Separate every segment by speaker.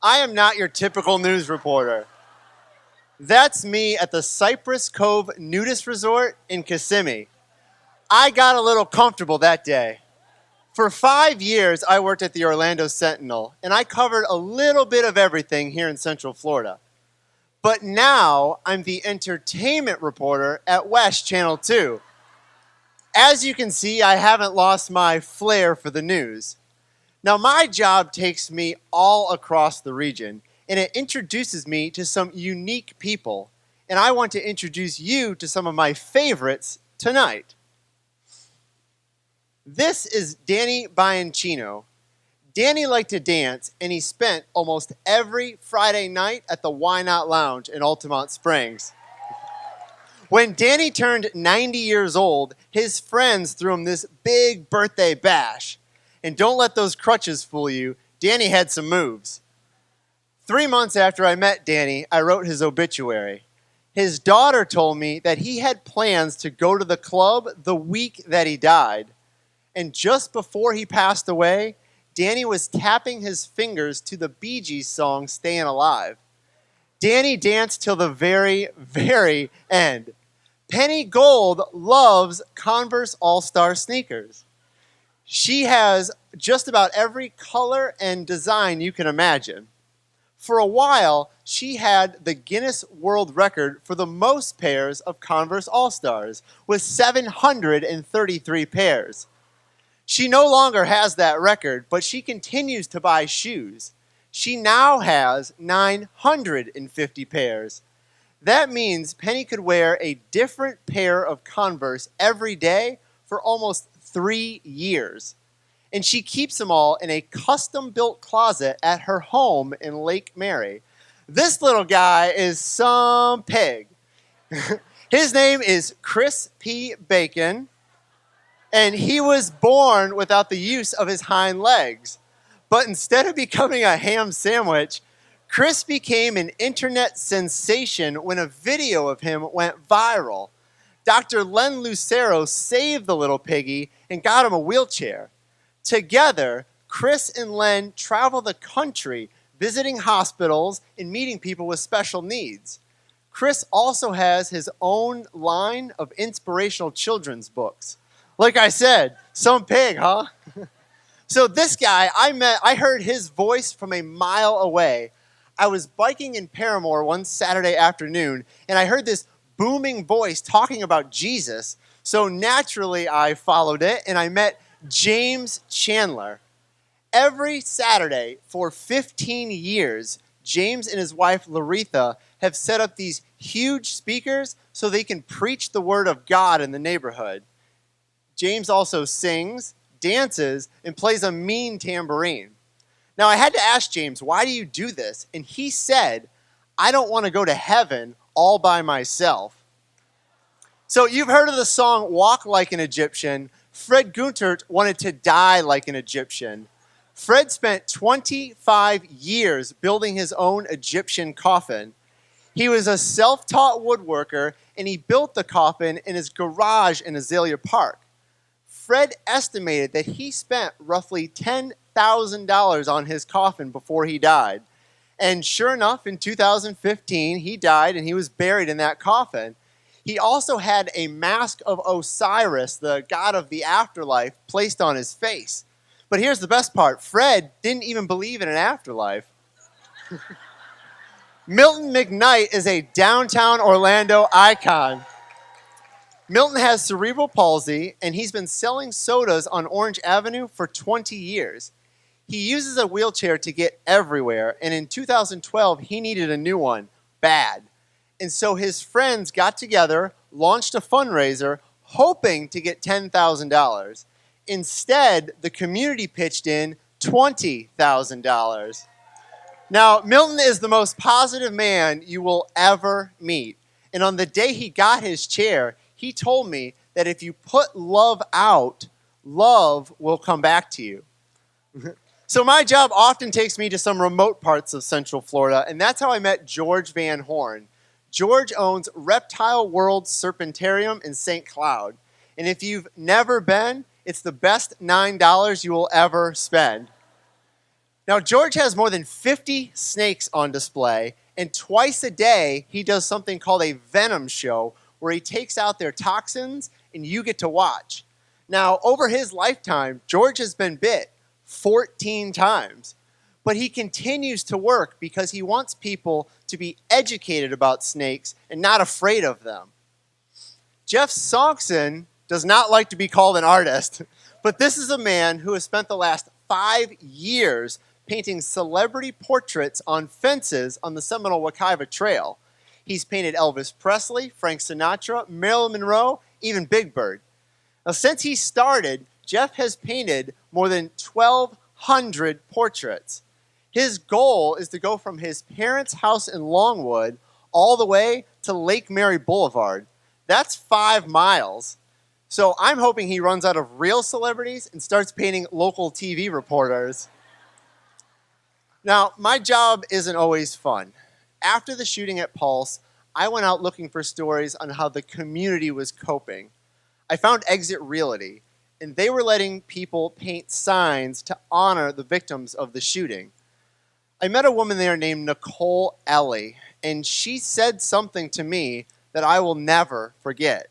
Speaker 1: I am not your typical news reporter. That's me at the Cypress Cove Nudist Resort in Kissimmee. I got a little comfortable that day. For 5 years, I worked at the Orlando Sentinel, and I covered a little bit of everything here in Central Florida. But now, I'm the entertainment reporter at West Channel 2. As you can see, I haven't lost my flair for the news. Now, my job takes me all across the region, and it introduces me to some unique people. And I want to introduce you to some of my favorites tonight. This is Danny Bianchino. Danny liked to dance, and he spent almost every Friday night at the Why Not Lounge in Altamont Springs. When Danny turned 90 years old, his friends threw him this big birthday bash. And don't let those crutches fool you, Danny had some moves. 3 months after I met Danny, I wrote his obituary. His daughter told me that he had plans to go to the club the week that he died. And just before he passed away, Danny was tapping his fingers to the Bee Gees song, Stayin' Alive. Danny danced till the very, very end. Penny Gold loves Converse All-Star sneakers. She has just about every color and design you can imagine. For a while, she had the Guinness World Record for the most pairs of Converse All-Stars, with 733 pairs. She no longer has that record, but she continues to buy shoes. She now has 950 pairs. That means Penny could wear a different pair of Converse every day for almost 3 years. And she keeps them all in a custom-built closet at her home in Lake Mary. This little guy is some pig. His name is Chris P. Bacon, and he was born without the use of his hind legs. But instead of becoming a ham sandwich, Chris became an internet sensation when a video of him went viral. Dr. Len Lucero saved the little piggy and got him a wheelchair. Together, Chris and Len travel the country, visiting hospitals and meeting people with special needs. Chris also has his own line of inspirational children's books. Like I said, some pig, huh? So this guy, I heard his voice from a mile away. I was biking in Paramore one Saturday afternoon, and I heard this booming voice talking about Jesus. So naturally, I followed it, and I met James Chandler. Every Saturday for 15 years, James and his wife, Laretha, have set up these huge speakers so they can preach the word of God in the neighborhood. James also sings, dances, and plays a mean tambourine. Now, I had to ask James, why do you do this? And he said, I don't want to go to heaven all by myself. So you've heard of the song Walk Like an Egyptian. Fred Guntert wanted to die like an Egyptian. Fred spent 25 years building his own Egyptian coffin. He was a self-taught woodworker, and he built the coffin in his garage in Azalea Park. Fred estimated that he spent roughly $10,000 on his coffin before he died. And sure enough, in 2015, he died and he was buried in that coffin. He also had a mask of Osiris, the god of the afterlife, placed on his face. But here's the best part. Fred didn't even believe in an afterlife. Milton McKnight is a downtown Orlando icon. Milton has cerebral palsy, and he's been selling sodas on Orange Avenue for 20 years. He uses a wheelchair to get everywhere, and in 2012, he needed a new one, bad. And so his friends got together, launched a fundraiser, hoping to get $10,000. Instead, the community pitched in $20,000. Now, Milton is the most positive man you will ever meet. And on the day he got his chair, he told me that if you put love out, love will come back to you. So my job often takes me to some remote parts of Central Florida, and that's how I met George Van Horn. George owns Reptile World Serpentarium in St. Cloud. And if you've never been, it's the best $9 you will ever spend. Now, George has more than 50 snakes on display, and twice a day he does something called a venom show where he takes out their toxins and you get to watch. Now, over his lifetime, George has been bit 14 times, but he continues to work because he wants people to be educated about snakes and not afraid of them. Jeff Sonkson does not like to be called an artist, but this is a man who has spent the last 5 years painting celebrity portraits on fences on the Seminole Wekiva Trail. He's painted Elvis Presley, Frank Sinatra, Marilyn Monroe, even Big Bird. Now, since he started, Jeff has painted more than 1,200 portraits. His goal is to go from his parents' house in Longwood all the way to Lake Mary Boulevard. That's 5 miles. So I'm hoping he runs out of real celebrities and starts painting local TV reporters. Now, my job isn't always fun. After the shooting at Pulse, I went out looking for stories on how the community was coping. I found Exit Realty, and they were letting people paint signs to honor the victims of the shooting. I met a woman there named Nicole Ellie, and she said something to me that I will never forget.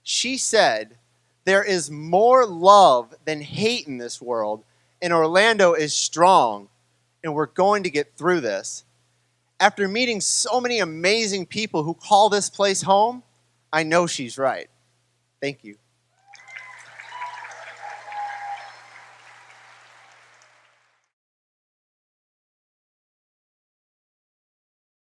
Speaker 1: She said, "There is more love than hate in this world, and Orlando is strong, and we're going to get through this." After meeting so many amazing people who call this place home, I know she's right. Thank you.